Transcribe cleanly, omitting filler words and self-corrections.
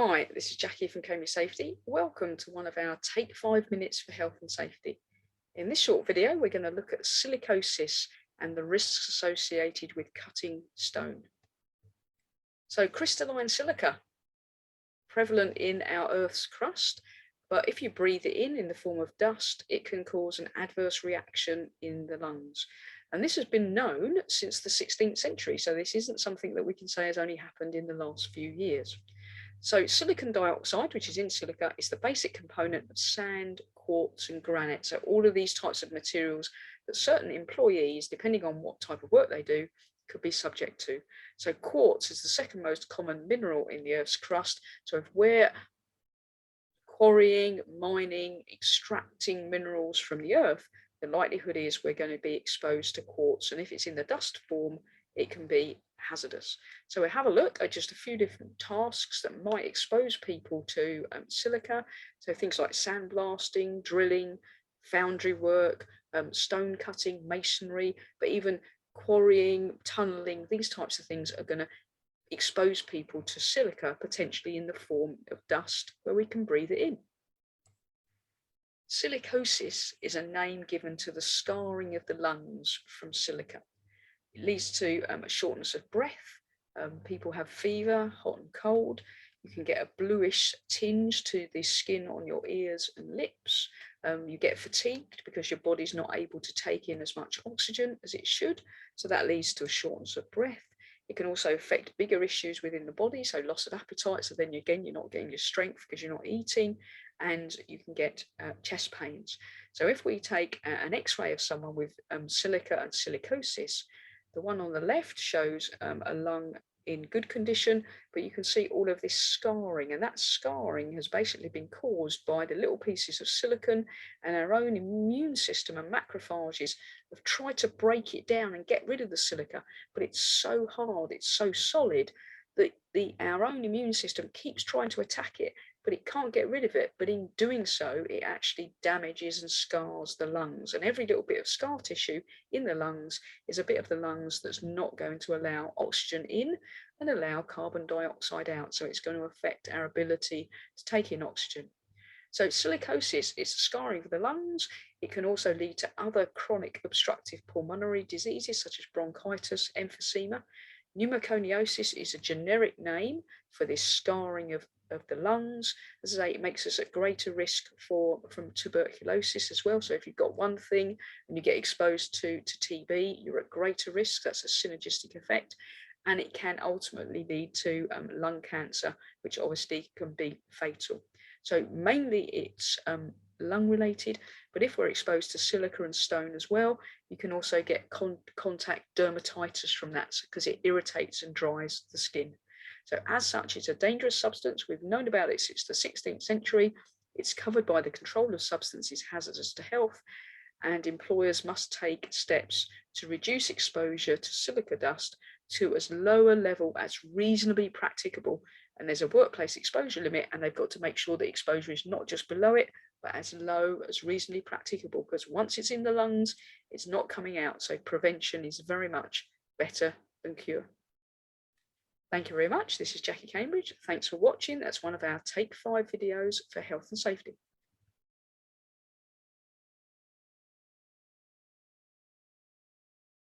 Hi, this is Jackie from Cambridge Safety. Welcome to one of our Take 5 Minutes for Health and Safety. In this short video, we're going to look at silicosis and the risks associated with cutting stone. So crystalline silica, prevalent in our Earth's crust, but if you breathe it in the form of dust, it can cause an adverse reaction in the lungs. And this has been known since the 16th century, so this isn't something that we can say has only happened in the last few years. So silicon dioxide, which is in silica, is the basic component of sand, quartz and granite. So all of these types of materials that certain employees, depending on what type of work they do, could be subject to. So quartz is the second most common mineral in the Earth's crust. So if we're quarrying, mining, extracting minerals from the Earth, the likelihood is we're going to be exposed to quartz. And if it's in the dust form, it can be hazardous. So we have a look at just a few different tasks that might expose people to silica. So things like sandblasting, drilling, foundry work, stone cutting, masonry, but even quarrying, tunneling, these types of things are going to expose people to silica, potentially in the form of dust where we can breathe it in. Silicosis is a name given to the scarring of the lungs from silica. It leads to a shortness of breath. People have fever, hot and cold. You can get a bluish tinge to the skin on your ears and lips. You get fatigued because your body's not able to take in as much oxygen as it should. So that leads to a shortness of breath. It can also affect bigger issues within the body, so loss of appetite. So then again, you're not getting your strength because you're not eating, and you can get chest pains. So if we take an X-ray of someone with silica and silicosis, the one on the left shows a lung in good condition, but you can see all of this scarring, and that scarring has basically been caused by the little pieces of silicon, and our own immune system and macrophages have tried to break it down and get rid of the silica, but it's so hard, it's so solid that our own immune system keeps trying to attack it, but it can't get rid of it. But in doing so, it actually damages and scars the lungs, and every little bit of scar tissue in the lungs is a bit of the lungs that's not going to allow oxygen in and allow carbon dioxide out. So it's going to affect our ability to take in oxygen. So silicosis is scarring of the lungs. It can also lead to other chronic obstructive pulmonary diseases such as bronchitis, emphysema. Pneumoconiosis is a generic name for this scarring of the lungs. As I say, it makes us at greater risk from tuberculosis as well. So if you've got one thing and you get exposed to TB, you're at greater risk. That's a synergistic effect. And it can ultimately lead to lung cancer, which obviously can be fatal. So mainly it's lung related, but if we're exposed to silica and stone as well, you can also get contact dermatitis from that because it irritates and dries the skin. So as such, it's a dangerous substance. We've known about it since the 16th century. It's covered by the Control of Substances Hazardous to Health, and employers must take steps to reduce exposure to silica dust to as low a level as reasonably practicable. And there's a workplace exposure limit, and they've got to make sure the exposure is not just below it, but as low as reasonably practicable, because once it's in the lungs, it's not coming out. So prevention is very much better than cure. Thank you very much. This is Jackie Cambridge. Thanks for watching. That's one of our Take 5 videos for health and safety.